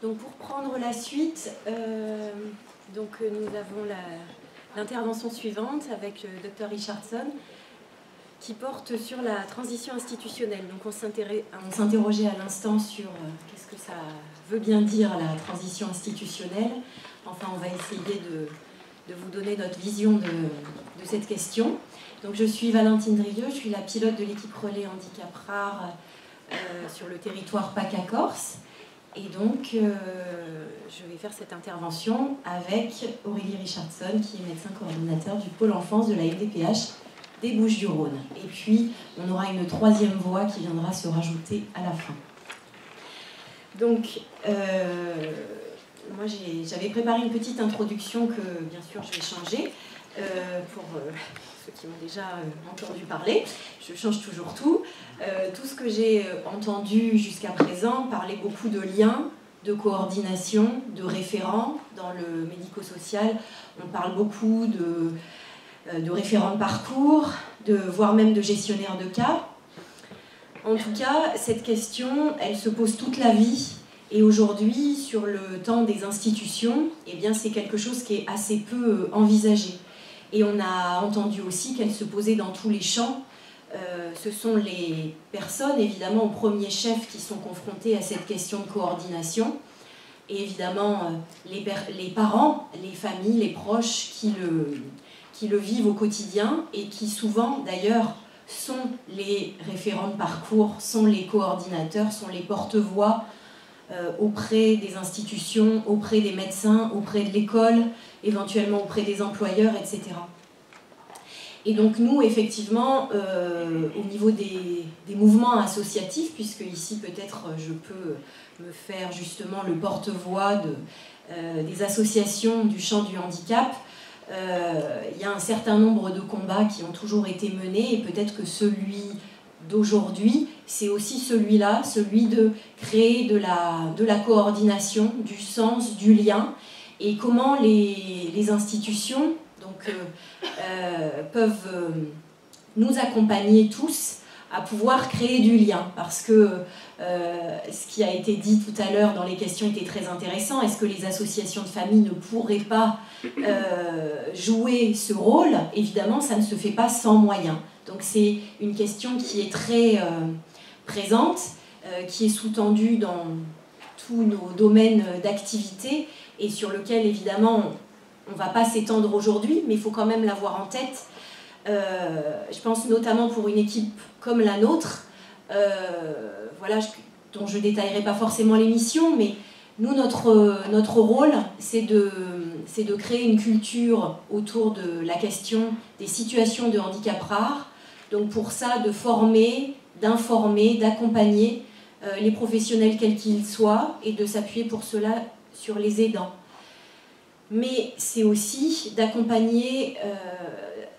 Donc pour prendre la suite, nous avons l'intervention suivante avec le Dr Richardson qui porte sur la transition institutionnelle. Donc on s'interrogeait à l'instant sur qu'est-ce que ça veut bien dire la transition institutionnelle. Enfin, on va essayer de vous donner notre vision de cette question. Donc je suis Valentine Drieux, je suis la pilote de l'équipe relais handicap rare sur le territoire PACA-Corse. Et donc, je vais faire cette intervention avec Aurélie Richardson, qui est médecin coordinateur du pôle enfance de la MDPH des Bouches-du-Rhône. Et puis, on aura une troisième voix qui viendra se rajouter à la fin. Donc, moi, j'avais préparé une petite introduction que, bien sûr, je vais changer pour ceux qui m'ont déjà entendu parler. Je change toujours tout. Tout ce que j'ai entendu jusqu'à présent parlait beaucoup de liens, de coordination, de référents. Dans le médico-social, on parle beaucoup de référents de parcours, voire même de gestionnaires de cas. En tout cas, cette question, elle se pose toute la vie. Et aujourd'hui, sur le temps des institutions, eh bien, c'est quelque chose qui est assez peu envisagé. Et on a entendu aussi qu'elle se posait dans tous les champs. Ce sont les personnes, évidemment, au premier chef, qui sont confrontées à cette question de coordination. Et évidemment, les parents, les familles, les proches qui le vivent au quotidien et qui souvent, d'ailleurs, sont les référents de parcours, sont les coordinateurs, sont les porte-voix auprès des institutions, auprès des médecins, auprès de l'école, éventuellement auprès des employeurs, etc. Et donc nous, effectivement, au niveau des mouvements associatifs, puisque ici peut-être je peux me faire justement le porte-voix des associations du champ du handicap, il y a un certain nombre de combats qui ont toujours été menés, et peut-être que celui d'aujourd'hui, c'est aussi celui-là, celui de créer de la coordination, du sens, du lien, et comment les institutions peuvent nous accompagner tous à pouvoir créer du lien. Parce que ce qui a été dit tout à l'heure dans les questions était très intéressant. Est-ce que les associations de famille ne pourraient pas jouer ce rôle? Évidemment, ça ne se fait pas sans moyens. Donc c'est une question qui est très présente, qui est sous-tendue dans tous nos domaines d'activité et sur lequel, évidemment, on ne va pas s'étendre aujourd'hui, mais il faut quand même l'avoir en tête. Je pense notamment pour une équipe comme la nôtre, dont je ne détaillerai pas forcément les missions, mais nous, notre rôle, c'est de créer une culture autour de la question des situations de handicap rare. Donc pour ça, de former, d'informer, d'accompagner les professionnels quels qu'ils soient et de s'appuyer pour cela sur les aidants. Mais c'est aussi d'accompagner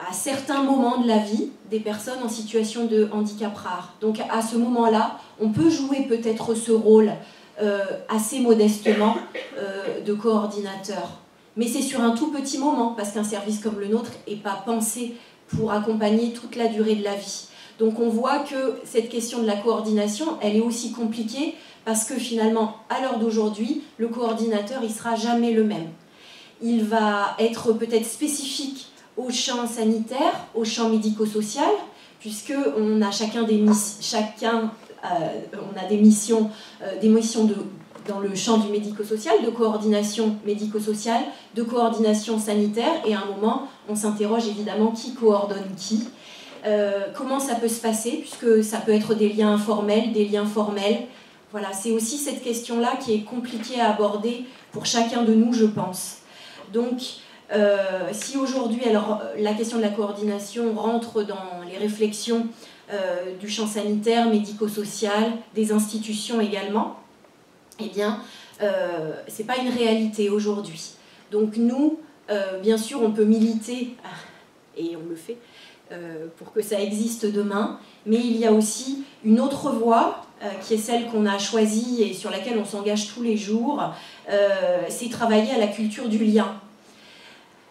à certains moments de la vie des personnes en situation de handicap rare. Donc à ce moment-là, on peut jouer peut-être ce rôle assez modestement de coordinateur. Mais c'est sur un tout petit moment, parce qu'un service comme le nôtre n'est pas pensé pour accompagner toute la durée de la vie. Donc on voit que cette question de la coordination, elle est aussi compliquée, parce que finalement, à l'heure d'aujourd'hui, le coordinateur, il ne sera jamais le même. Il va être peut-être spécifique au champ sanitaire, au champ médico-social, puisqu'on a on a des missions dans le champ du médico-social, de coordination médico-sociale, de coordination sanitaire, et à un moment, on s'interroge évidemment qui coordonne qui, comment ça peut se passer, puisque ça peut être des liens informels, des liens formels. Voilà, c'est aussi cette question-là qui est compliquée à aborder pour chacun de nous, je pense. Donc, si aujourd'hui, la question de la coordination rentre dans les réflexions du champ sanitaire, médico-social, des institutions également, eh bien, ce n'est pas une réalité aujourd'hui. Donc nous, bien sûr, on peut militer, et on le fait, pour que ça existe demain, mais il y a aussi une autre voie, qui est celle qu'on a choisie et sur laquelle on s'engage tous les jours, c'est travailler à la culture du lien.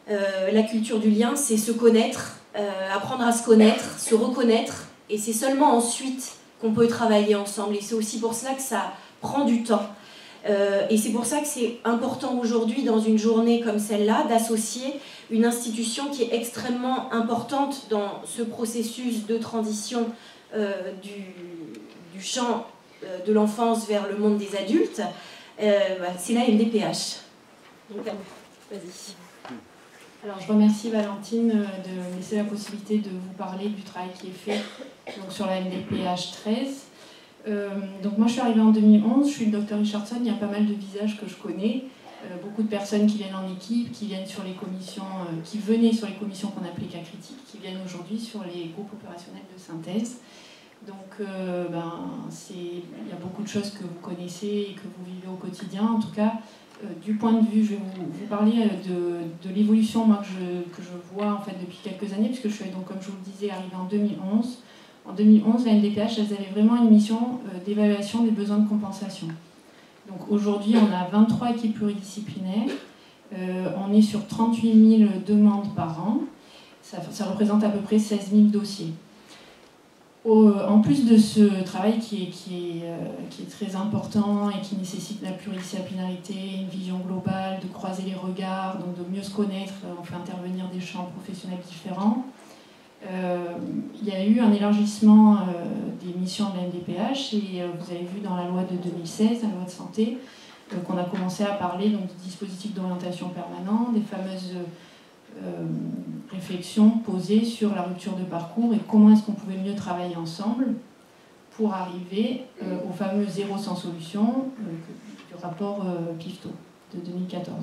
La culture du lien, c'est se connaître, apprendre à se connaître, se reconnaître, et c'est seulement ensuite qu'on peut travailler ensemble. Et c'est aussi pour cela que ça prend du temps. Et c'est pour ça que c'est important aujourd'hui, dans une journée comme celle-là, d'associer une institution qui est extrêmement importante dans ce processus de transition du champ de l'enfance vers le monde des adultes. C'est la MDPH. Donc, vas-y. Alors, je remercie Valentine de me laisser la possibilité de vous parler du travail qui est fait donc, sur la MDPH 13. Donc moi je suis arrivée en 2011, je suis le Dr Richardson, il y a pas mal de visages que je connais, beaucoup de personnes qui viennent en équipe, qui viennent sur les commissions, qui venaient sur les commissions qu'on appelait cas critiques, qui viennent aujourd'hui sur les groupes opérationnels de synthèse. Donc il y a beaucoup de choses que vous connaissez et que vous vivez au quotidien. En tout cas, du point de vue, je vais vous parler de l'évolution moi, que je vois en fait, depuis quelques années, puisque je suis donc, comme je vous le disais, arrivée en 2011. En 2011, la MDPH, elles avaient vraiment une mission d'évaluation des besoins de compensation. Donc aujourd'hui, on a 23 équipes pluridisciplinaires, on est sur 38 000 demandes par an, ça représente à peu près 16 000 dossiers. En plus de ce travail qui est très important et qui nécessite la pluridisciplinarité, une vision globale, de croiser les regards, donc de mieux se connaître, on fait intervenir des champs professionnels différents. Il y a eu un élargissement des missions de la MDPH et vous avez vu dans la loi de 2016, la loi de santé, qu'on a commencé à parler donc, du dispositif d'orientation permanent, des fameuses réflexions posées sur la rupture de parcours et comment est-ce qu'on pouvait mieux travailler ensemble pour arriver au fameux zéro sans solution du rapport PIFTO de 2014.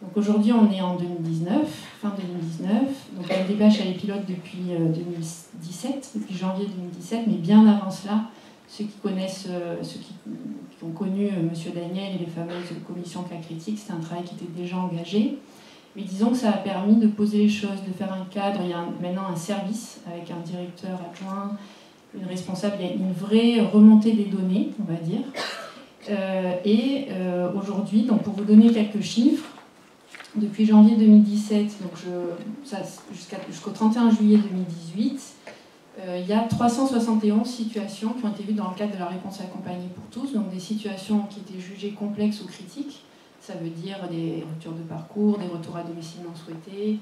Donc aujourd'hui, on est en 2019, fin 2019. Donc la MDPH, elle est pilote depuis 2017, depuis janvier 2017, mais bien avant cela, ceux qui connaissent, ceux qui ont connu M. Daniel et les fameuses commissions cas critiques, c'est un travail qui était déjà engagé. Mais disons que ça a permis de poser les choses, de faire un cadre. Il y a maintenant un service avec un directeur adjoint, une responsable, il y a une vraie remontée des données, on va dire. Aujourd'hui, donc pour vous donner quelques chiffres, depuis janvier 2017 donc jusqu'au 31 juillet 2018, il y a 371 situations qui ont été vues dans le cadre de la réponse accompagnée pour tous, donc des situations qui étaient jugées complexes ou critiques, ça veut dire des ruptures de parcours, des retours à domicile non souhaités,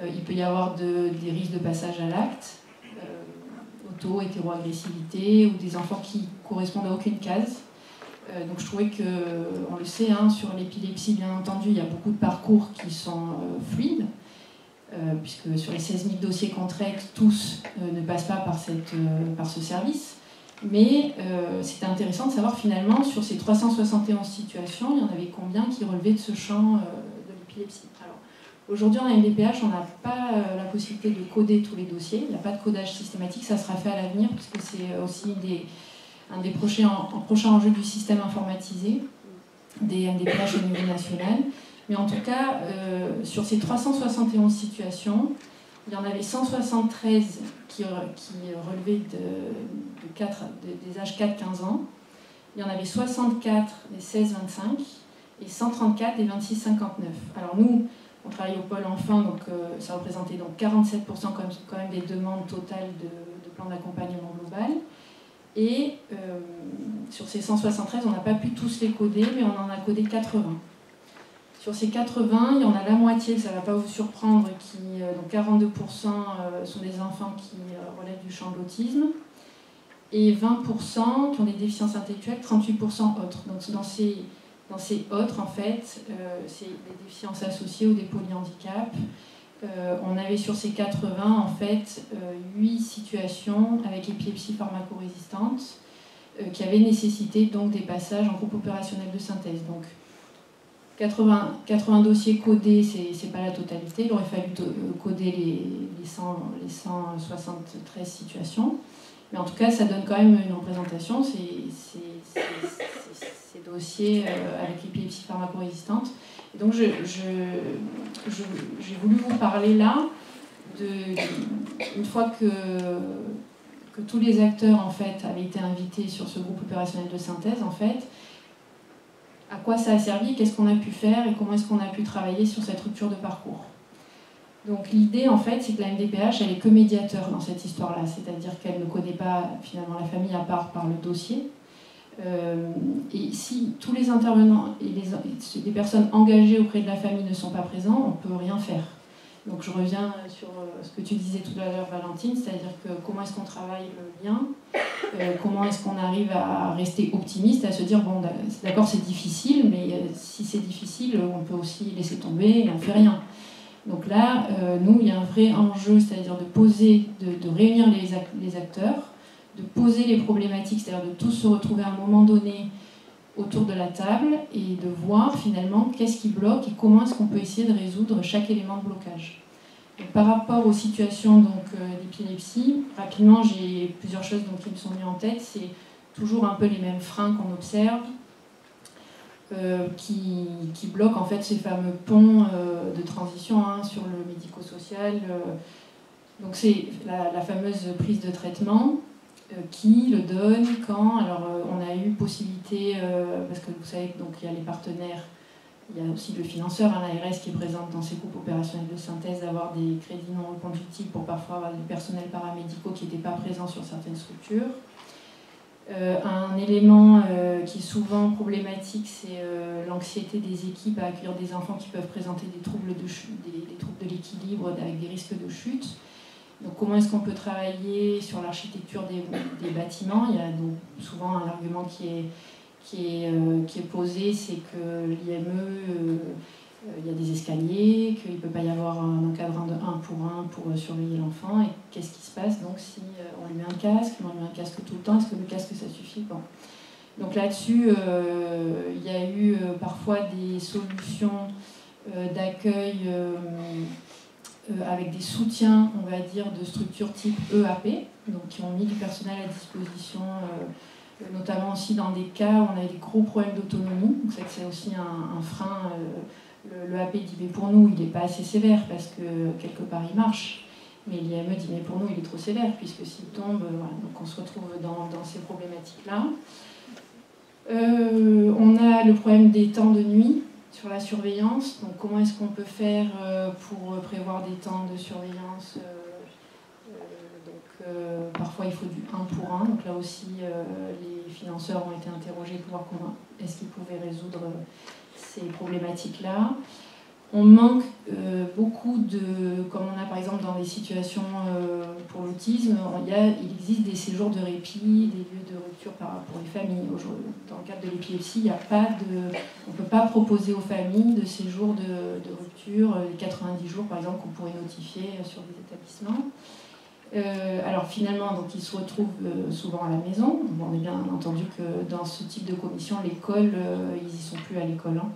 il peut y avoir des risques de passage à l'acte, auto-hétéroagressivité, ou des enfants qui correspondent à aucune case. Donc je trouvais que, on le sait, hein, sur l'épilepsie, bien entendu, il y a beaucoup de parcours qui sont fluides, puisque sur les 16 000 dossiers qu'on traite, tous ne passent pas par ce service. Mais c'était intéressant de savoir finalement, sur ces 371 situations, il y en avait combien qui relevaient de ce champ de l'épilepsie. Alors, aujourd'hui, en MDPH, on n'a pas la possibilité de coder tous les dossiers, il n'y a pas de codage systématique, ça sera fait à l'avenir, puisque c'est aussi un des prochains enjeux du système informatisé des MDPH au niveau national. Mais en tout cas, sur ces 371 situations, il y en avait 173 qui relevaient des âges 4-15 ans. Il y en avait 64 des 16-25 et 134 des 26-59. Alors nous, on travaille au pôle enfant, donc ça représentait donc 47% quand même des demandes totales de plan d'accompagnement global. Et sur ces 173, on n'a pas pu tous les coder, mais on en a codé 80. Sur ces 80, il y en a la moitié, ça ne va pas vous surprendre, donc 42% sont des enfants qui relèvent du champ de l'autisme, et 20% qui ont des déficiences intellectuelles, 38% autres. Donc dans ces autres, en fait, c'est des déficiences associées ou des polyhandicaps. On avait sur ces 80, en fait, 8 situations avec épilepsie pharmacorésistante qui avaient nécessité donc des passages en groupe opérationnel de synthèse. Donc 80 dossiers codés, c'est pas la totalité. Il aurait fallu coder les 173 situations. Mais en tout cas, ça donne quand même une représentation, ces dossiers avec l'épilepsie pharmacorésistante. Et donc j'ai voulu vous parler là, une fois que tous les acteurs en fait, avaient été invités sur ce groupe opérationnel de synthèse, en fait, à quoi ça a servi, qu'est-ce qu'on a pu faire et comment est-ce qu'on a pu travailler sur cette rupture de parcours. Donc l'idée, en fait, c'est que la MDPH, elle est que médiateur dans cette histoire-là, c'est-à-dire qu'elle ne connaît pas finalement la famille à part par le dossier. Et si tous les intervenants et les personnes engagées auprès de la famille ne sont pas présents, on ne peut rien faire. Donc je reviens sur ce que tu disais tout à l'heure, Valentine, c'est-à-dire que comment est-ce qu'on travaille le lien, comment est-ce qu'on arrive à rester optimiste, à se dire, bon, d'accord, c'est difficile, mais si c'est difficile, on peut aussi laisser tomber et on ne fait rien. Donc là, nous, il y a un vrai enjeu, c'est-à-dire de poser, de réunir les acteurs, de poser les problématiques, c'est-à-dire de tous se retrouver à un moment donné autour de la table et de voir finalement qu'est-ce qui bloque et comment est-ce qu'on peut essayer de résoudre chaque élément de blocage. Donc, par rapport aux situations d'épilepsie, rapidement j'ai plusieurs choses qui me sont venues en tête. C'est toujours un peu les mêmes freins qu'on observe qui bloquent en fait ces fameux ponts de transition sur le médico-social. Donc c'est la fameuse prise de traitement. Qui le donne, quand. Alors on a eu possibilité, parce que vous savez donc il y a les partenaires, il y a aussi le financeur, l'ARS qui est présente dans ces groupes opérationnels de synthèse, d'avoir des crédits non reconductibles pour parfois avoir du personnel paramédicaux qui n'étaient pas présents sur certaines structures. Un élément qui est souvent problématique, c'est l'anxiété des équipes à accueillir des enfants qui peuvent présenter des troubles de l'équilibre avec des risques de chute. Donc comment est-ce qu'on peut travailler sur l'architecture des bâtiments? Il y a donc souvent un argument qui est posé, c'est que l'IME, il y a des escaliers, qu'il ne peut pas y avoir un encadrant de 1 pour surveiller l'enfant. Et qu'est-ce qui se passe donc si on lui met un casque, on lui met un casque tout le temps, est-ce que le casque ça suffit? Bon. Donc là-dessus, il y a eu parfois des solutions d'accueil avec des soutiens, on va dire, de structures type EAP, donc qui ont mis du personnel à disposition, notamment aussi dans des cas où on a des gros problèmes d'autonomie. Donc c'est aussi un frein. L'EAP dit mais pour nous il n'est pas assez sévère parce que quelque part il marche, mais l'IME dit mais pour nous il est trop sévère puisque s'il tombe, voilà. Donc on se retrouve dans ces problématiques-là. On a le problème des temps de nuit sur la surveillance, donc comment est-ce qu'on peut faire pour prévoir des temps de surveillance parfois il faut du 1 pour 1, donc là aussi les financeurs ont été interrogés pour voir comment est-ce qu'ils pouvaient résoudre ces problématiques-là. On manque beaucoup comme on a par exemple dans des situations pour l'autisme, il existe des séjours de répit, des lieux de rupture pour les familles. Dans le cadre de l'épilepsie, on ne peut pas proposer aux familles de séjours de rupture, les 90 jours par exemple qu'on pourrait notifier sur des établissements. Alors finalement, donc, ils se retrouvent souvent à la maison. Bon, on est bien entendu que dans ce type de commission, l'école, ils n'y sont plus à l'école. Hein.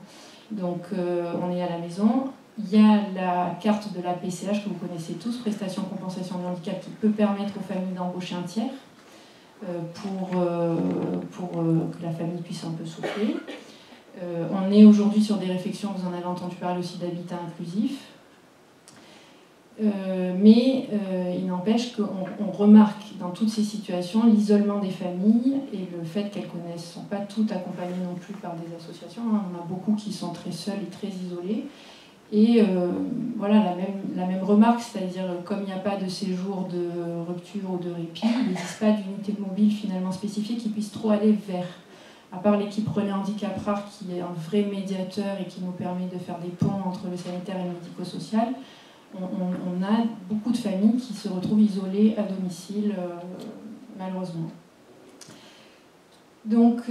Donc on est à la maison. Il y a la carte de la PCH que vous connaissez tous, prestation compensation de handicap, qui peut permettre aux familles d'embaucher un tiers pour que la famille puisse un peu souffler. On est aujourd'hui sur des réflexions, vous en avez entendu parler aussi, d'habitat inclusif. Mais il n'empêche qu'on remarque dans toutes ces situations l'isolement des familles et le fait qu'elles ne sont pas toutes accompagnées non plus par des associations. Hein. On a beaucoup qui sont très seules et très isolées. Et voilà la même remarque, c'est-à-dire comme il n'y a pas de séjour de rupture ou de répit, il n'existe pas d'unité mobile finalement spécifiée qui puisse trop aller vers. À part l'équipe Relais Handicap Rare qui est un vrai médiateur et qui nous permet de faire des ponts entre le sanitaire et le médico-social, on a beaucoup de familles qui se retrouvent isolées à domicile, malheureusement. Donc,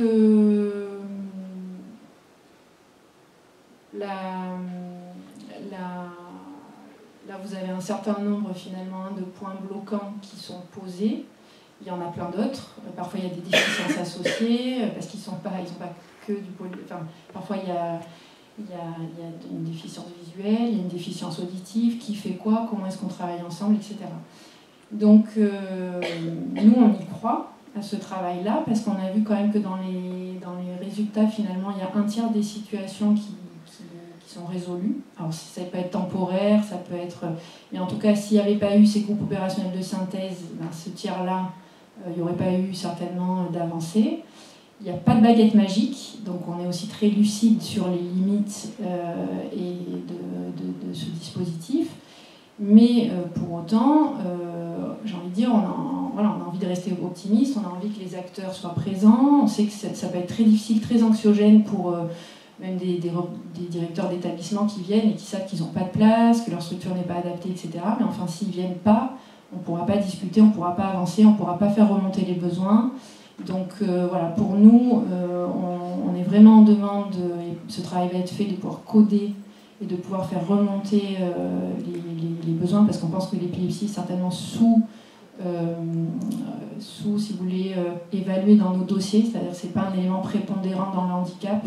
là, vous avez un certain nombre finalement de points bloquants qui sont posés. Il y en a plein d'autres. Parfois, il y a des déficiences associées, parce qu'ils n'ont pas que du enfin, parfois, il y a une déficience visuelle, il y a une déficience auditive, qui fait quoi, comment est-ce qu'on travaille ensemble, etc. Donc, nous, on y croit à ce travail-là, parce qu'on a vu quand même que dans les résultats, finalement, il y a un tiers des situations qui sont résolues. Alors, ça peut être temporaire, ça peut être... Mais en tout cas, s'il n'y avait pas eu ces groupes opérationnels de synthèse, ce tiers-là, il n'y aurait pas eu certainement d'avancée. Il n'y a pas de baguette magique, donc on est aussi très lucide sur les limites de ce dispositif. Mais pour autant, j'ai envie de dire, voilà, on a envie de rester optimiste, on a envie que les acteurs soient présents, on sait que ça peut être très difficile, très anxiogène pour même des directeurs d'établissements qui viennent et qui savent qu'ils n'ont pas de place, que leur structure n'est pas adaptée, etc. Mais enfin, s'ils ne viennent pas, on ne pourra pas discuter, on ne pourra pas avancer, on ne pourra pas faire remonter les besoins. Donc voilà, pour nous, on est vraiment en demande, et ce travail va être fait, de pouvoir coder et de pouvoir faire remonter les besoins, parce qu'on pense que l'épilepsie est certainement sous, si vous voulez, évalué dans nos dossiers, c'est-à-dire que ce n'est pas un élément prépondérant dans le handicap.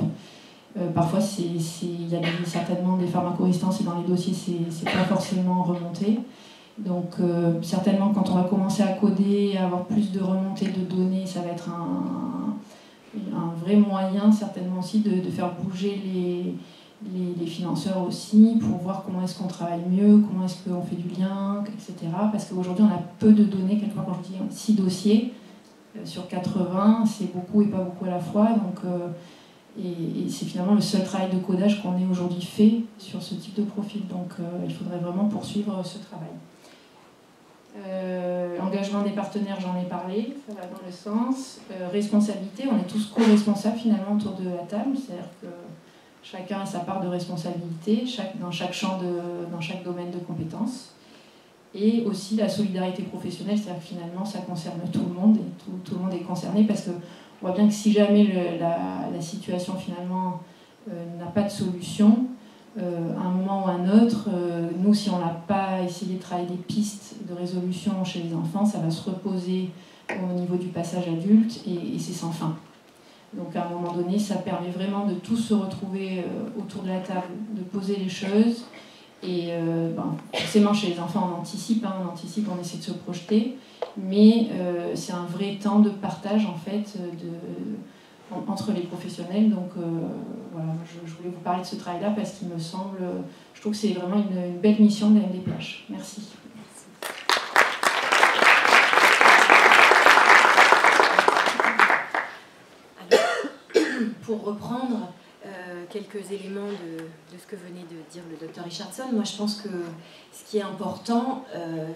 Parfois, il y a certainement des pharmacorésistances et dans les dossiers, c'est pas forcément remonté. Donc, certainement, quand on va commencer à coder et à avoir plus de remontées de données, ça va être un vrai moyen, certainement aussi, de faire bouger les financeurs aussi, pour voir comment est-ce qu'on travaille mieux, comment est-ce qu'on fait du lien, etc. Parce qu'aujourd'hui, on a peu de données. Quelquefois, quand je dis 6 dossiers sur 80, c'est beaucoup et pas beaucoup à la fois. Donc, et c'est finalement le seul travail de codage qu'on ait aujourd'hui fait sur ce type de profil. Donc il faudrait vraiment poursuivre ce travail. Engagement des partenaires, j'en ai parlé, ça va dans le sens. Responsabilité, on est tous co-responsables finalement autour de la table, c'est-à-dire que chacun a sa part de responsabilité dans chaque champ, dans chaque domaine de compétences. Et aussi la solidarité professionnelle, c'est-à-dire que finalement ça concerne tout le monde, et tout le monde est concerné, parce que on voit bien que si jamais la situation finalement n'a pas de solution, à un moment ou à un autre, nous, si on n'a pas essayé de travailler des pistes de résolution chez les enfants, ça va se reposer au niveau du passage adulte et c'est sans fin. Donc à un moment donné, ça permet vraiment de tous se retrouver autour de la table, de poser les choses. Et forcément, chez les enfants, on anticipe, on essaie de se projeter, mais c'est un vrai temps de partage en fait entre les professionnels. Donc voilà, je voulais vous parler de ce travail-là parce qu'il me semble, je trouve que c'est vraiment une belle mission de la MDPH. Merci. Alors, pour reprendre quelques éléments de ce que venait de dire le Dr Richardson, moi je pense que ce qui est important,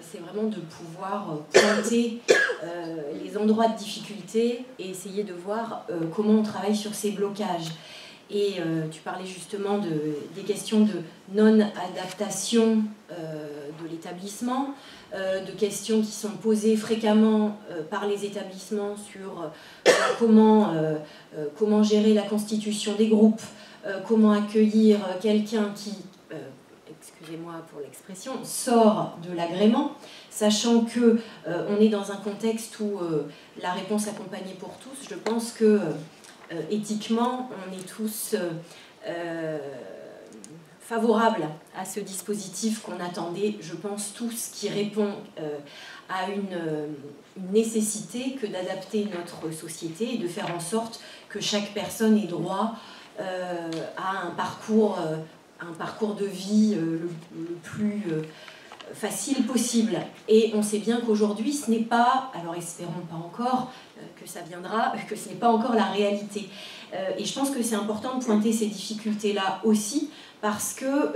c'est vraiment de pouvoir pointer les endroits de difficulté et essayer de voir comment on travaille sur ces blocages. Et tu parlais justement des questions de non-adaptation de l'établissement, de questions qui sont posées fréquemment par les établissements sur comment gérer la constitution des groupes, comment accueillir quelqu'un qui, excusez-moi pour l'expression, sort de l'agrément, sachant qu'on est dans un contexte où la réponse accompagnée pour tous, je pense que éthiquement, on est tous favorables à ce dispositif qu'on attendait, je pense tous, qui répond à une nécessité que d'adapter notre société et de faire en sorte que chaque personne ait droit à un parcours de vie le plus facile possible. Et on sait bien qu'aujourd'hui, ce n'est pas, alors espérons pas encore que ça viendra, que ce n'est pas encore la réalité. Et je pense que c'est important de pointer ces difficultés-là aussi, parce que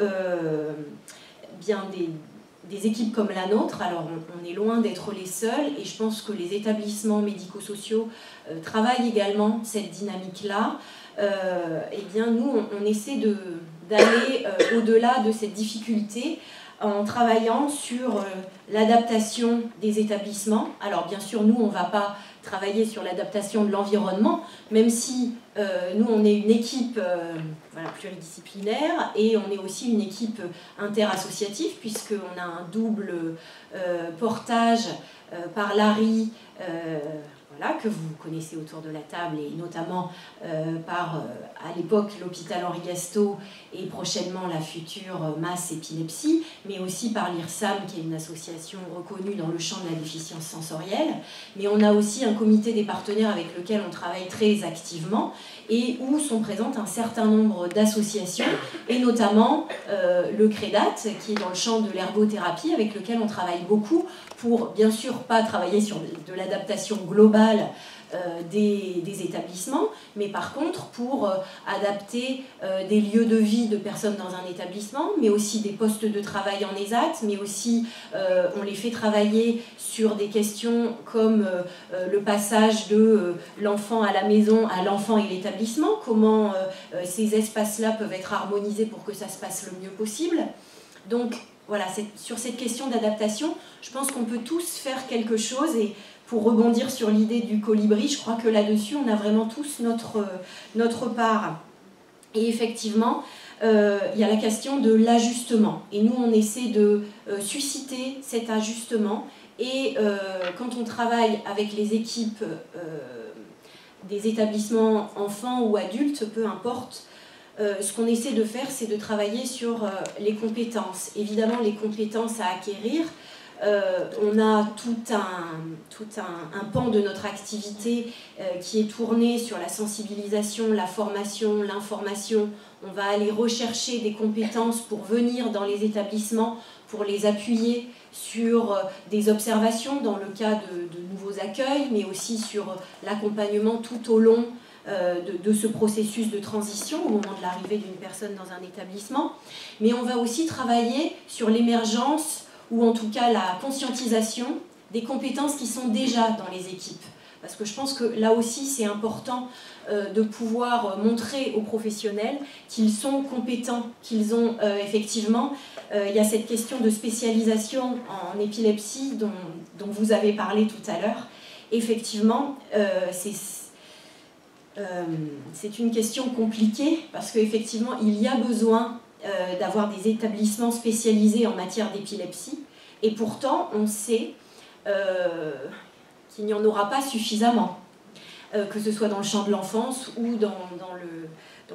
bien des équipes comme la nôtre, alors on est loin d'être les seuls, et je pense que les établissements médico-sociaux travaillent également cette dynamique-là. Eh bien nous, on essaie d'aller au-delà de cette difficulté en travaillant sur l'adaptation des établissements. Alors bien sûr, nous, on ne va pas travailler sur l'adaptation de l'environnement, même si nous, on est une équipe pluridisciplinaire et on est aussi une équipe interassociative, puisqu'on a un double portage par l'ARI, que vous connaissez autour de la table, et notamment par, à l'époque, l'hôpital Henri Gastaut et prochainement la future MAS Épilepsie, mais aussi par l'IRSAM, qui est une association reconnue dans le champ de la déficience sensorielle. Mais on a aussi un comité des partenaires avec lequel on travaille très activement et où sont présentes un certain nombre d'associations, et notamment le CREDAT, qui est dans le champ de l'ergothérapie, avec lequel on travaille beaucoup pour, bien sûr, pas travailler sur de l'adaptation globale globale des établissements, mais par contre pour adapter des lieux de vie de personnes dans un établissement, mais aussi des postes de travail en ESAT, mais aussi on les fait travailler sur des questions comme le passage de l'enfant à la maison à l'enfant et l'établissement, comment ces espaces-là peuvent être harmonisés pour que ça se passe le mieux possible. Donc voilà, sur cette question d'adaptation, je pense qu'on peut tous faire quelque chose. Et pour rebondir sur l'idée du colibri, je crois que là-dessus, on a vraiment tous notre part. Et effectivement, il y a la question de l'ajustement. Et nous, on essaie de susciter cet ajustement. Et quand on travaille avec les équipes des établissements enfants ou adultes, peu importe, ce qu'on essaie de faire, c'est de travailler sur les compétences. Évidemment, les compétences à acquérir. On a tout un pan de notre activité qui est tourné sur la sensibilisation, la formation, l'information. On va aller rechercher des compétences pour venir dans les établissements, pour les appuyer sur des observations dans le cas de nouveaux accueils, mais aussi sur l'accompagnement tout au long de ce processus de transition au moment de l'arrivée d'une personne dans un établissement. Mais on va aussi travailler sur l'émergence ou en tout cas la conscientisation des compétences qui sont déjà dans les équipes. Parce que je pense que là aussi c'est important de pouvoir montrer aux professionnels qu'ils sont compétents, qu'ils ont effectivement, il y a cette question de spécialisation en épilepsie dont vous avez parlé tout à l'heure. Effectivement, c'est une question compliquée parce qu'effectivement, il y a besoin d'avoir des établissements spécialisés en matière d'épilepsie. Et pourtant, on sait qu'il n'y en aura pas suffisamment, que ce soit dans le champ de l'enfance ou dans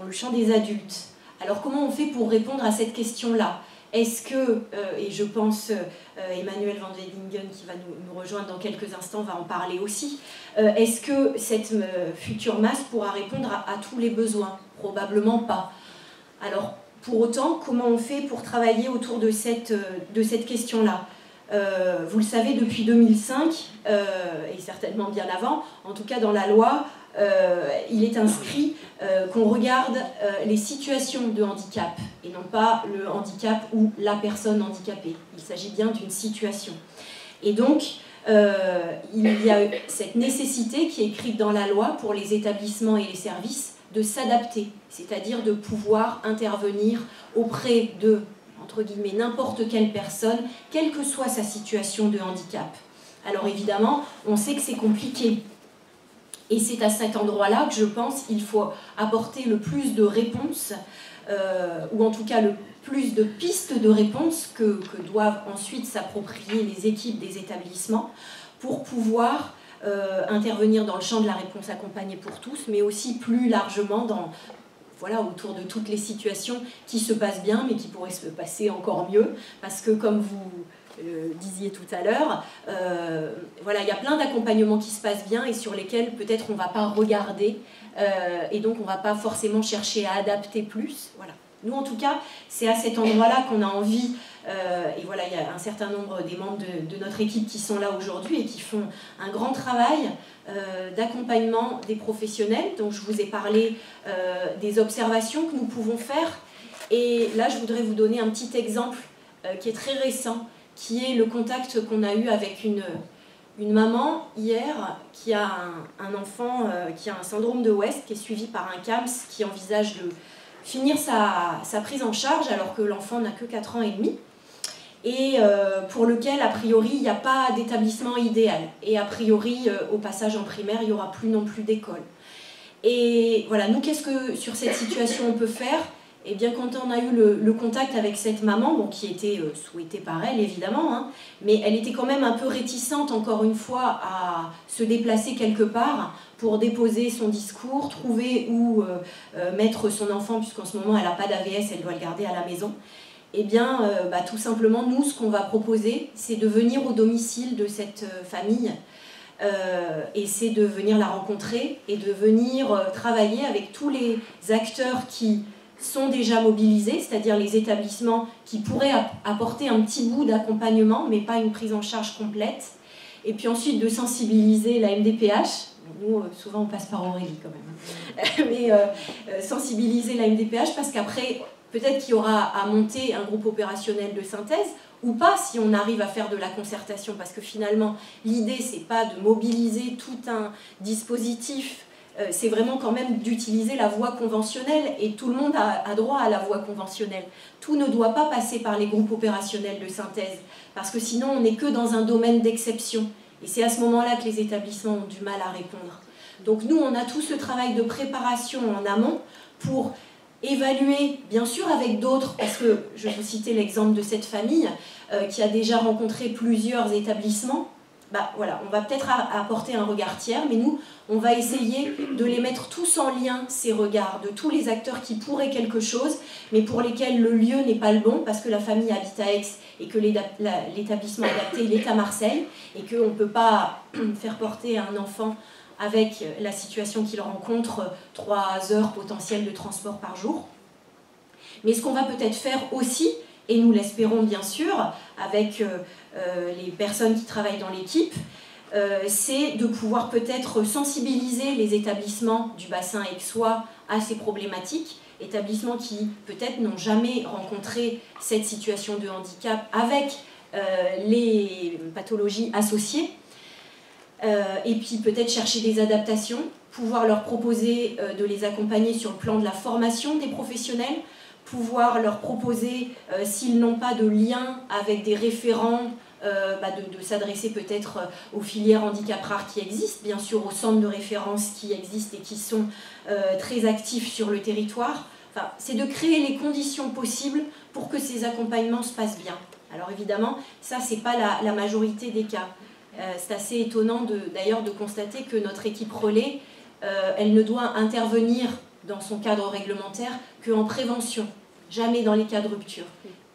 le champ des adultes. Alors comment on fait pour répondre à cette question-là ? Est-ce que, et je pense Emmanuel Van Wedingen qui va nous rejoindre dans quelques instants va en parler aussi, est-ce que cette future masse pourra répondre à tous les besoins ? Probablement pas. Alors pour autant, comment on fait pour travailler autour de cette question-là ? Vous le savez, depuis 2005, et certainement bien avant, en tout cas dans la loi, il est inscrit qu'on regarde les situations de handicap et non pas le handicap ou la personne handicapée. Il s'agit bien d'une situation. Et donc, il y a cette nécessité qui est écrite dans la loi pour les établissements et les services de s'adapter, c'est-à-dire de pouvoir intervenir auprès de, entre guillemets, n'importe quelle personne, quelle que soit sa situation de handicap. Alors évidemment, on sait que c'est compliqué. Et c'est à cet endroit-là que je pense qu'il faut apporter le plus de réponses, ou en tout cas le plus de pistes de réponses que doivent ensuite s'approprier les équipes des établissements pour pouvoir intervenir dans le champ de la réponse accompagnée pour tous, mais aussi plus largement autour de toutes les situations qui se passent bien, mais qui pourraient se passer encore mieux, parce que comme vous disiez tout à l'heure, il y a plein d'accompagnements qui se passent bien et sur lesquels peut-être on ne va pas regarder, et donc on ne va pas forcément chercher à adapter plus. Voilà. Nous, en tout cas, c'est à cet endroit-là qu'on a envie, et voilà, il y a un certain nombre des membres de notre équipe qui sont là aujourd'hui et qui font un grand travail d'accompagnement des professionnels. Donc je vous ai parlé des observations que nous pouvons faire. Et là, je voudrais vous donner un petit exemple qui est très récent, qui est le contact qu'on a eu avec une maman hier qui a un enfant qui a un syndrome de West, qui est suivi par un CAMS qui envisage de finir sa prise en charge alors que l'enfant n'a que 4 ans et demi. Et pour lequel, a priori, il n'y a pas d'établissement idéal. Et a priori, au passage en primaire, il n'y aura plus non plus d'école. Et voilà, nous, qu'est-ce que sur cette situation on peut faire ? Eh bien, quand on a eu le contact avec cette maman, qui était souhaitée par elle, évidemment, hein, mais elle était quand même un peu réticente, encore une fois, à se déplacer quelque part pour déposer son discours, trouver où mettre son enfant, puisqu'en ce moment, elle n'a pas d'AVS, elle doit le garder à la maison. Eh bien, tout simplement, nous, ce qu'on va proposer, c'est de venir au domicile de cette famille, et c'est de venir la rencontrer et de venir travailler avec tous les acteurs qui sont déjà mobilisés, c'est-à-dire les établissements qui pourraient apporter un petit bout d'accompagnement, mais pas une prise en charge complète, et puis ensuite de sensibiliser la MDPH. Nous, souvent, on passe par Aurélie quand même. Mais sensibiliser la MDPH parce qu'après, peut-être qu'il y aura à monter un groupe opérationnel de synthèse ou pas si on arrive à faire de la concertation. Parce que finalement, l'idée, c'est pas de mobiliser tout un dispositif, c'est vraiment quand même d'utiliser la voie conventionnelle et tout le monde a droit à la voie conventionnelle. Tout ne doit pas passer par les groupes opérationnels de synthèse parce que sinon, on n'est que dans un domaine d'exception. Et c'est à ce moment-là que les établissements ont du mal à répondre. Donc nous, on a tout ce travail de préparation en amont pour évaluer, bien sûr avec d'autres, parce que je vous citais l'exemple de cette famille qui a déjà rencontré plusieurs établissements. Bah, voilà, on va peut-être apporter un regard tiers, mais nous, on va essayer de les mettre tous en lien, ces regards, de tous les acteurs qui pourraient quelque chose, mais pour lesquels le lieu n'est pas le bon, parce que la famille habite à Aix et que l'établissement adapté, il est à Marseille, et qu'on ne peut pas faire porter un enfant avec la situation qu'il rencontre 3 heures potentielles de transport par jour. Mais ce qu'on va peut-être faire aussi, et nous l'espérons bien sûr, avec les personnes qui travaillent dans l'équipe, c'est de pouvoir peut-être sensibiliser les établissements du bassin aixois à ces problématiques, établissements qui peut-être n'ont jamais rencontré cette situation de handicap avec les pathologies associées, et puis peut-être chercher des adaptations, pouvoir leur proposer de les accompagner sur le plan de la formation des professionnels, pouvoir leur proposer, s'ils n'ont pas de lien avec des référents, de s'adresser peut-être aux filières handicap rares qui existent, bien sûr aux centres de référence qui existent et qui sont très actifs sur le territoire. Enfin, c'est de créer les conditions possibles pour que ces accompagnements se passent bien. Alors évidemment, ça, c'est pas la majorité des cas. C'est assez étonnant d'ailleurs de constater que notre équipe relais, elle ne doit intervenir dans son cadre réglementaire qu'en prévention, jamais dans les cas de rupture.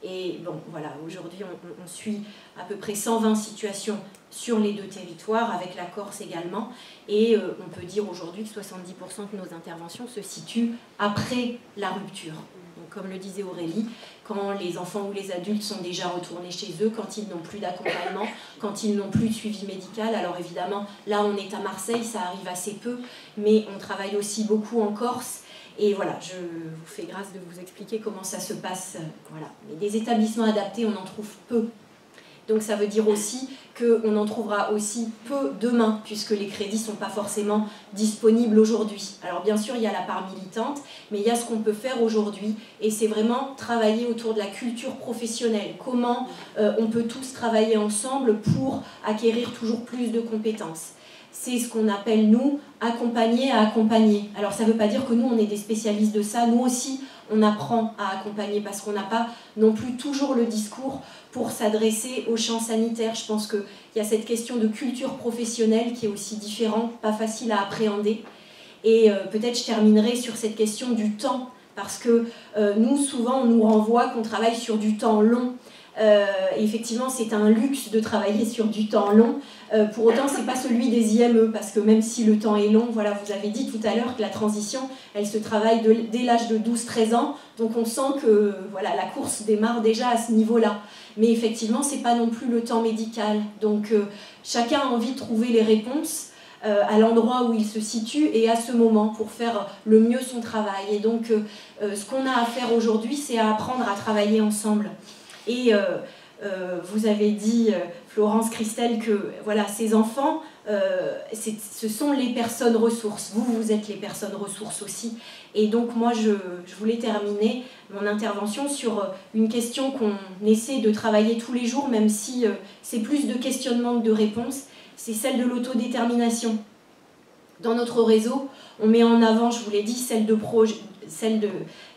Et bon, voilà, aujourd'hui, on suit à peu près 120 situations sur les 2 territoires, avec la Corse également, et on peut dire aujourd'hui que 70% de nos interventions se situent après la rupture. Donc, comme le disait Aurélie, quand les enfants ou les adultes sont déjà retournés chez eux, quand ils n'ont plus d'accompagnement, quand ils n'ont plus de suivi médical. Alors évidemment, là on est à Marseille, ça arrive assez peu, mais on travaille aussi beaucoup en Corse. Et voilà, je vous fais grâce de vous expliquer comment ça se passe. Voilà. Mais des établissements adaptés, on en trouve peu. Donc ça veut dire aussi qu'on en trouvera aussi peu demain, puisque les crédits ne sont pas forcément disponibles aujourd'hui. Alors bien sûr, il y a la part militante, mais il y a ce qu'on peut faire aujourd'hui, et c'est vraiment travailler autour de la culture professionnelle. Comment on peut tous travailler ensemble pour acquérir toujours plus de compétences. C'est ce qu'on appelle, nous, accompagner à accompagner. Alors ça ne veut pas dire que nous, on est des spécialistes de ça. Nous aussi, on apprend à accompagner parce qu'on n'a pas non plus toujours le discours pour s'adresser au champ sanitaire. Je pense qu'il y a cette question de culture professionnelle qui est aussi différente, pas facile à appréhender. Et peut-être je terminerai sur cette question du temps, parce que nous, souvent, on nous renvoie qu'on travaille sur du temps long. Effectivement, c'est un luxe de travailler sur du temps long. Pour autant, ce n'est pas celui des IME, parce que même si le temps est long, voilà, vous avez dit tout à l'heure que la transition, elle se travaille dès l'âge de 12-13 ans, donc on sent que voilà, la course démarre déjà à ce niveau-là. Mais effectivement, ce n'est pas non plus le temps médical. Donc chacun a envie de trouver les réponses à l'endroit où il se situe et à ce moment pour faire le mieux son travail. Et donc, ce qu'on a à faire aujourd'hui, c'est à apprendre à travailler ensemble. Et vous avez dit, Florence, Christelle, que voilà, ces enfants, ce sont les personnes ressources. Vous êtes les personnes ressources aussi. Et donc moi, je voulais terminer mon intervention sur une question qu'on essaie de travailler tous les jours, même si c'est plus de questionnement que de réponse, c'est celle de l'autodétermination. Dans notre réseau, on met en avant, je vous l'ai dit, celle de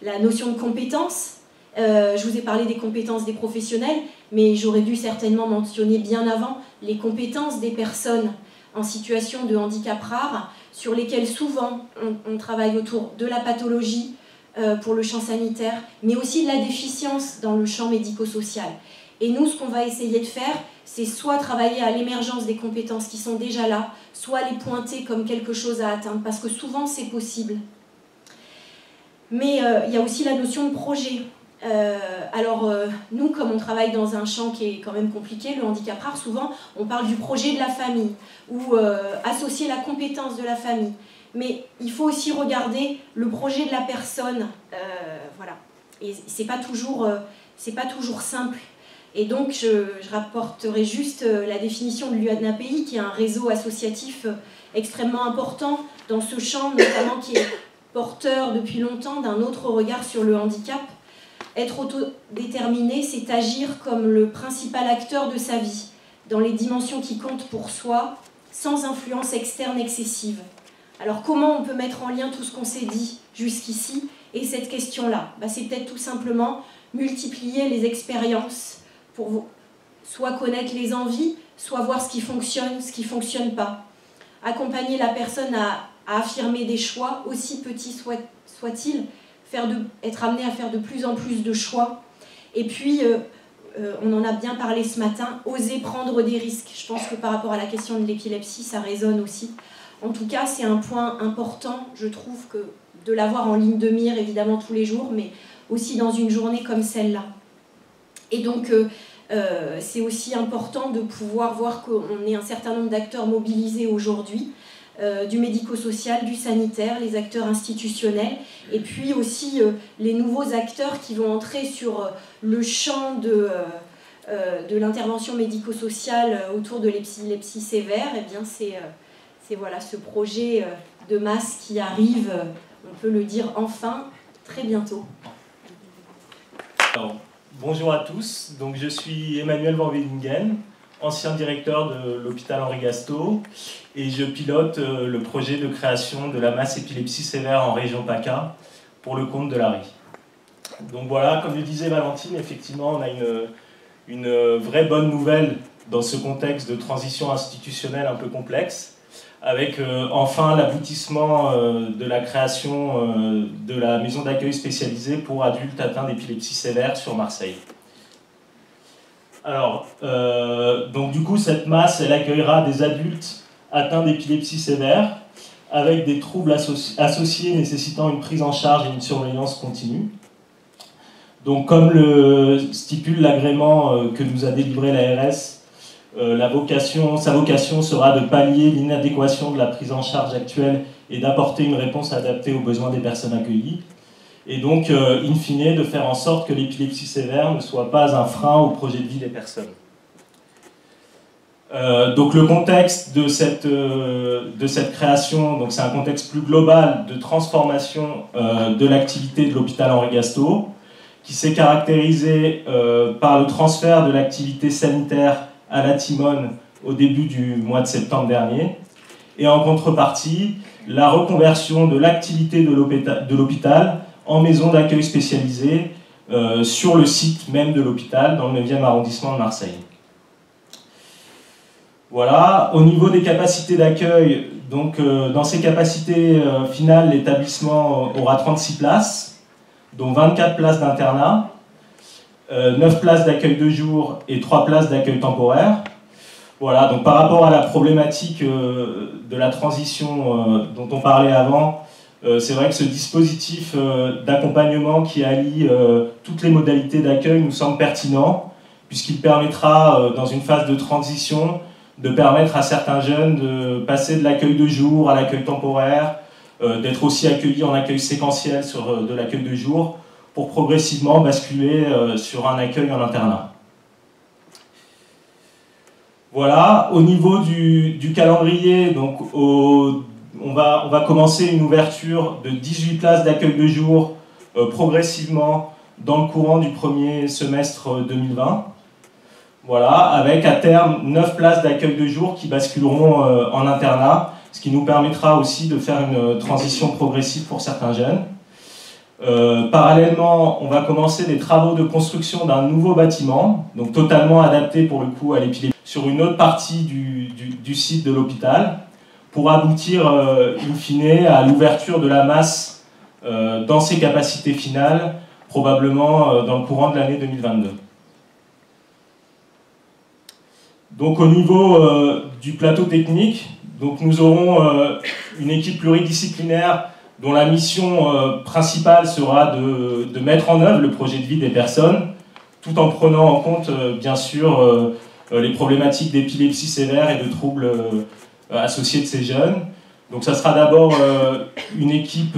la notion de compétence. Je vous ai parlé des compétences des professionnels, mais j'aurais dû certainement mentionner bien avant les compétences des personnes en situation de handicap rare, sur lesquelles souvent on travaille autour de la pathologie pour le champ sanitaire, mais aussi de la déficience dans le champ médico-social. Et nous, ce qu'on va essayer de faire, c'est soit travailler à l'émergence des compétences qui sont déjà là, soit les pointer comme quelque chose à atteindre, parce que souvent c'est possible. Mais il y a aussi la notion de projet. Nous, comme on travaille dans un champ qui est quand même compliqué, le handicap rare, souvent on parle du projet de la famille ou associer la compétence de la famille. Mais il faut aussi regarder le projet de la personne, voilà. Et c'est pas toujours simple. Et donc je rapporterai juste la définition de l'UNAPI, qui est un réseau associatif extrêmement important dans ce champ, notamment qui est porteur depuis longtemps d'un autre regard sur le handicap. Être autodéterminé, c'est agir comme le principal acteur de sa vie, dans les dimensions qui comptent pour soi, sans influence externe excessive. Alors comment on peut mettre en lien tout ce qu'on s'est dit jusqu'ici et cette question-là? C'est peut-être tout simplement multiplier les expériences pour soit connaître les envies, soit voir ce qui fonctionne, ce qui ne fonctionne pas. Accompagner la personne à affirmer des choix, aussi petits soient-ils, être amené à faire de plus en plus de choix. Et puis, on en a bien parlé ce matin, oser prendre des risques. Je pense que par rapport à la question de l'épilepsie, ça résonne aussi. En tout cas, c'est un point important, je trouve, que de l'avoir en ligne de mire, évidemment, tous les jours, mais aussi dans une journée comme celle-là. Et donc, c'est aussi important de pouvoir voir qu'on est un certain nombre d'acteurs mobilisés aujourd'hui, du médico-social, du sanitaire, les acteurs institutionnels, et puis aussi les nouveaux acteurs qui vont entrer sur le champ de l'intervention médico-sociale autour de l'épilepsie sévère. Et bien c'est voilà, ce projet de masse qui arrive, on peut le dire enfin, très bientôt. Alors, bonjour à tous, donc je suis Emmanuel Van Wedingen, ancien directeur de l'hôpital Henri Gastaut, et je pilote le projet de création de la masse épilepsie sévère en région PACA pour le compte de l'ARI. Donc voilà, comme le disait Valentine, effectivement, on a une vraie bonne nouvelle dans ce contexte de transition institutionnelle un peu complexe, avec enfin l'aboutissement de la création de la maison d'accueil spécialisée pour adultes atteints d'épilepsie sévère sur Marseille. Alors, donc du coup, cette masse, elle accueillera des adultes atteints d'épilepsie sévère avec des troubles associés nécessitant une prise en charge et une surveillance continue. Donc, comme le stipule l'agrément que nous a délivré l'ARS, sa vocation sera de pallier l'inadéquation de la prise en charge actuelle et d'apporter une réponse adaptée aux besoins des personnes accueillies. Et donc, in fine, de faire en sorte que l'épilepsie sévère ne soit pas un frein au projet de vie des personnes. Donc le contexte de cette création, c'est un contexte plus global de transformation de l'activité de l'hôpital Henri Gastaut, qui s'est caractérisé par le transfert de l'activité sanitaire à la Timone au début du mois de septembre dernier, et en contrepartie, la reconversion de l'activité de l'hôpital en maison d'accueil spécialisée sur le site même de l'hôpital, dans le 9e arrondissement de Marseille. Voilà, au niveau des capacités d'accueil, donc dans ces capacités finales, l'établissement aura 36 places, dont 24 places d'internat, 9 places d'accueil de jour et 3 places d'accueil temporaire. Voilà, donc par rapport à la problématique de la transition dont on parlait avant, c'est vrai que ce dispositif d'accompagnement qui allie toutes les modalités d'accueil nous semble pertinent, puisqu'il permettra, dans une phase de transition, de permettre à certains jeunes de passer de l'accueil de jour à l'accueil temporaire, d'être aussi accueillis en accueil séquentiel sur de l'accueil de jour, pour progressivement basculer sur un accueil en internat. Voilà, au niveau du calendrier, donc on va commencer une ouverture de 18 places d'accueil de jour progressivement dans le courant du premier semestre 2020. Voilà, avec à terme 9 places d'accueil de jour qui basculeront en internat, ce qui nous permettra aussi de faire une transition progressive pour certains jeunes. Parallèlement, on va commencer des travaux de construction d'un nouveau bâtiment, donc totalement adapté pour le coup à l'épilepsie, sur une autre partie du site de l'hôpital, pour aboutir in fine à l'ouverture de la masse dans ses capacités finales, probablement dans le courant de l'année 2022. Donc au niveau du plateau technique, donc nous aurons une équipe pluridisciplinaire dont la mission principale sera de mettre en œuvre le projet de vie des personnes, tout en prenant en compte, bien sûr, les problématiques d'épilepsie sévère et de troubles associés de ces jeunes. Donc ça sera d'abord une équipe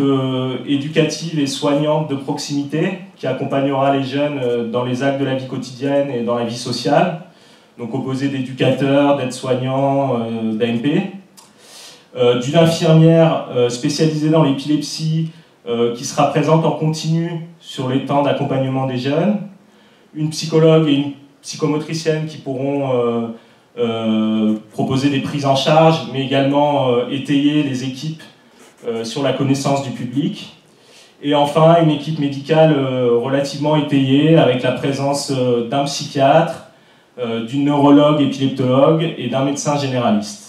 éducative et soignante de proximité qui accompagnera les jeunes dans les actes de la vie quotidienne et dans la vie sociale, donc composée d'éducateurs, d'aides-soignants, d'AMP. D'une infirmière spécialisée dans l'épilepsie qui sera présente en continu sur les temps d'accompagnement des jeunes, une psychologue et une psychomotricienne qui pourront proposer des prises en charge, mais également étayer les équipes sur la connaissance du public. Et enfin, une équipe médicale relativement étayée avec la présence d'un psychiatre, d'une neurologue épileptologue et d'un médecin généraliste.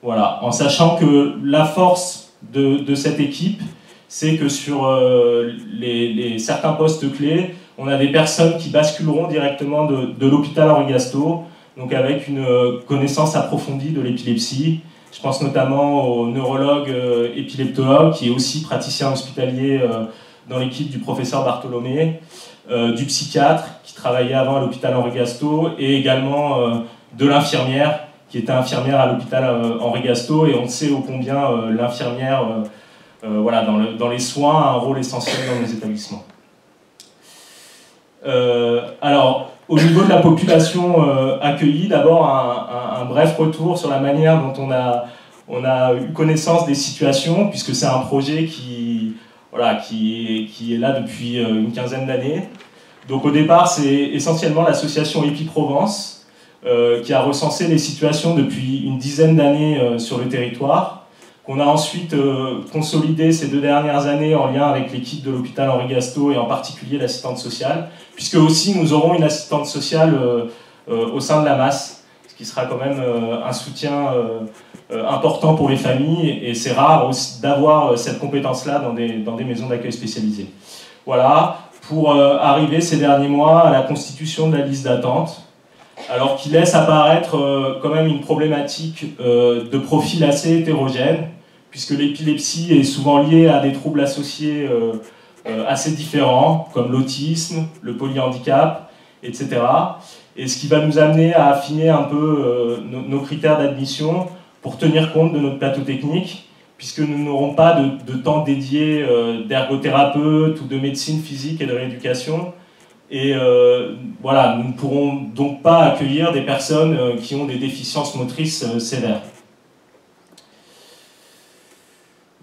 Voilà, en sachant que la force de cette équipe, c'est que sur certains postes clés, on a des personnes qui basculeront directement de l'hôpital Henri Gastaut, donc avec une connaissance approfondie de l'épilepsie. Je pense notamment au neurologue épileptologue, qui est aussi praticien hospitalier dans l'équipe du professeur Bartholomé, du psychiatre, qui travaillait avant à l'hôpital Henri Gastaut, et également de l'infirmière, qui était infirmière à l'hôpital Henri Gastaut, et on sait ô combien l'infirmière, voilà, dans les soins, a un rôle essentiel dans nos établissements. Alors, au niveau de la population accueillie, d'abord un bref retour sur la manière dont on a eu connaissance des situations, puisque c'est un projet qui est là depuis une quinzaine d'années. Donc au départ, c'est essentiellement l'association EpiProvence, qui a recensé les situations depuis une dizaine d'années sur le territoire, qu'on a ensuite consolidé ces 2 dernières années en lien avec l'équipe de l'hôpital Henri Gastaut et en particulier l'assistante sociale, puisque aussi nous aurons une assistante sociale au sein de la masse, ce qui sera quand même un soutien important pour les familles, et c'est rare aussi d'avoir cette compétence-là dans des maisons d'accueil spécialisées. Voilà, pour arriver ces derniers mois à la constitution de la liste d'attente, alors qui laisse apparaître quand même une problématique de profil assez hétérogène, puisque l'épilepsie est souvent liée à des troubles associés assez différents, comme l'autisme, le polyhandicap, etc. Et ce qui va nous amener à affiner un peu nos critères d'admission pour tenir compte de notre plateau technique, puisque nous n'aurons pas de temps dédié d'ergothérapeute ou de médecine physique et de rééducation. Et voilà, nous ne pourrons donc pas accueillir des personnes qui ont des déficiences motrices sévères.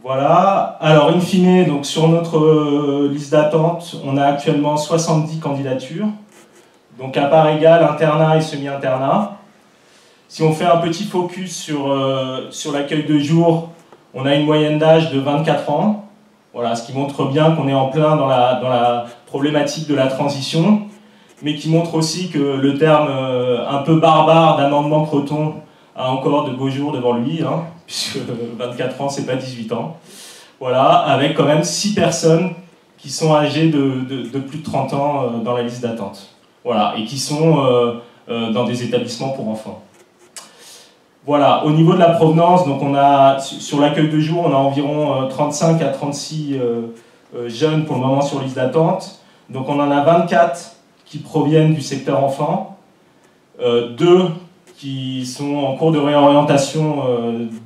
Voilà, alors in fine, donc, sur notre liste d'attente, on a actuellement 70 candidatures, donc à part égale internat et semi-internat. Si on fait un petit focus sur l'accueil de jour, on a une moyenne d'âge de 24 ans. Voilà, ce qui montre bien qu'on est en plein dans la problématique de la transition, mais qui montre aussi que le terme un peu barbare d'amendement Creton a encore de beaux jours devant lui, hein, puisque 24 ans, c'est pas 18 ans. Voilà, avec quand même 6 personnes qui sont âgées de plus de 30 ans dans la liste d'attente. Voilà, et qui sont dans des établissements pour enfants. Voilà, au niveau de la provenance, donc on a, sur l'accueil de jour, on a environ 35 à 36 jeunes pour le moment sur liste d'attente. Donc on en a 24 qui proviennent du secteur enfant, 2 qui sont en cours de réorientation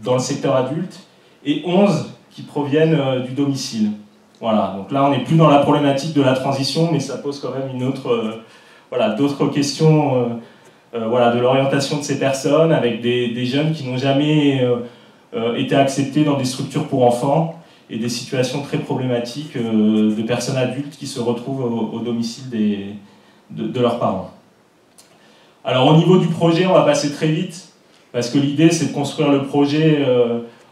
dans le secteur adulte, et 11 qui proviennent du domicile. Voilà, donc là on n'est plus dans la problématique de la transition, mais ça pose quand même une autre, voilà, d'autres questions voilà, de l'orientation de ces personnes, avec des jeunes qui n'ont jamais été acceptés dans des structures pour enfants, et des situations très problématiques de personnes adultes qui se retrouvent au domicile de leurs parents. Alors au niveau du projet, on va passer très vite, parce que l'idée c'est de construire le projet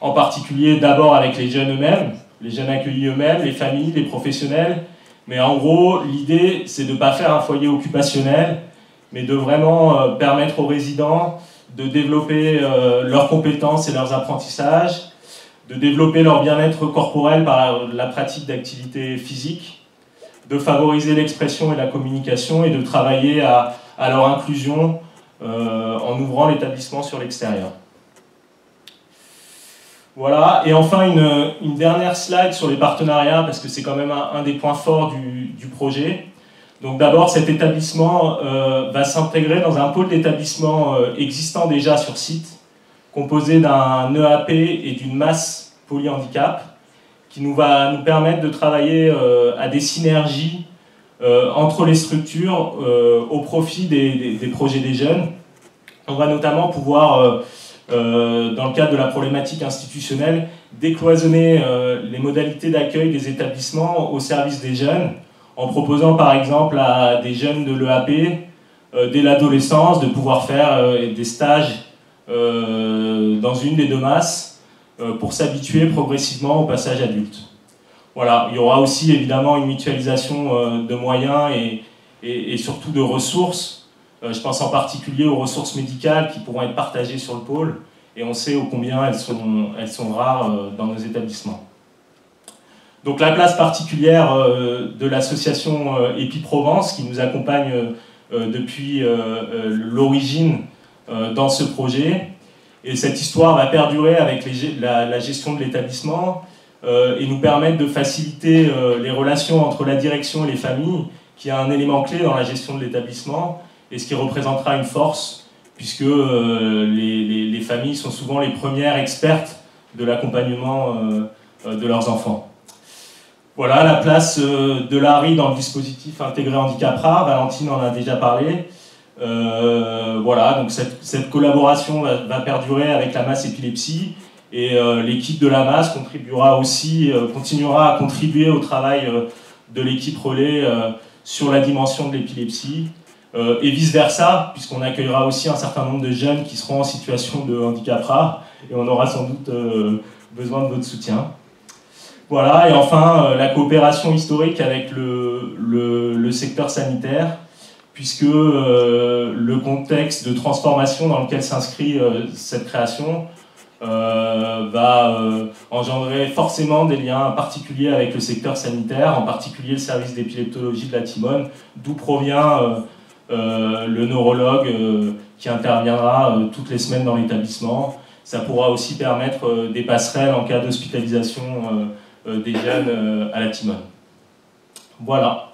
en particulier d'abord avec les jeunes eux-mêmes, les jeunes accueillis eux-mêmes, les familles, les professionnels, mais en gros l'idée c'est de ne pas faire un foyer occupationnel, mais de vraiment permettre aux résidents de développer leurs compétences et leurs apprentissages, de développer leur bien-être corporel par la pratique d'activités physiques, de favoriser l'expression et la communication, et de travailler à leur inclusion en ouvrant l'établissement sur l'extérieur. Voilà, et enfin une dernière slide sur les partenariats, parce que c'est quand même un des points forts du projet. Donc d'abord, cet établissement va s'intégrer dans un pôle d'établissement existant déjà sur site, composé d'un EAP et d'une masse polyhandicap, qui va nous permettre de travailler à des synergies entre les structures au profit des projets des jeunes. On va notamment pouvoir, dans le cadre de la problématique institutionnelle, décloisonner les modalités d'accueil des établissements au service des jeunes, en proposant par exemple à des jeunes de l'EAP, dès l'adolescence, de pouvoir faire des stages dans une des deux masses pour s'habituer progressivement au passage adulte. Voilà, il y aura aussi évidemment une mutualisation de moyens et surtout de ressources. Je pense en particulier aux ressources médicales qui pourront être partagées sur le pôle, et on sait ô combien elles sont rares dans nos établissements. Donc la place particulière de l'association EPI-Provence, qui nous accompagne depuis l'origine dans ce projet. Et cette histoire va perdurer avec la gestion de l'établissement et nous permettre de faciliter les relations entre la direction et les familles, qui est un élément clé dans la gestion de l'établissement, et ce qui représentera une force, puisque les familles sont souvent les premières expertes de l'accompagnement de leurs enfants. Voilà la place de l'ARI dans le dispositif intégré handicap rare. Valentine en a déjà parlé. Voilà, donc cette collaboration va perdurer avec la masse épilepsie, et l'équipe de la masse continuera à contribuer au travail de l'équipe relais sur la dimension de l'épilepsie, et vice-versa, puisqu'on accueillera aussi un certain nombre de jeunes qui seront en situation de handicap rare, et on aura sans doute besoin de votre soutien. Voilà, et enfin la coopération historique avec le secteur sanitaire, puisque le contexte de transformation dans lequel s'inscrit cette création va engendrer forcément des liens particuliers avec le secteur sanitaire, en particulier le service d'épileptologie de la Timone, d'où provient le neurologue qui interviendra toutes les semaines dans l'établissement. Ça pourra aussi permettre des passerelles en cas d'hospitalisation des jeunes à la Timone. Voilà.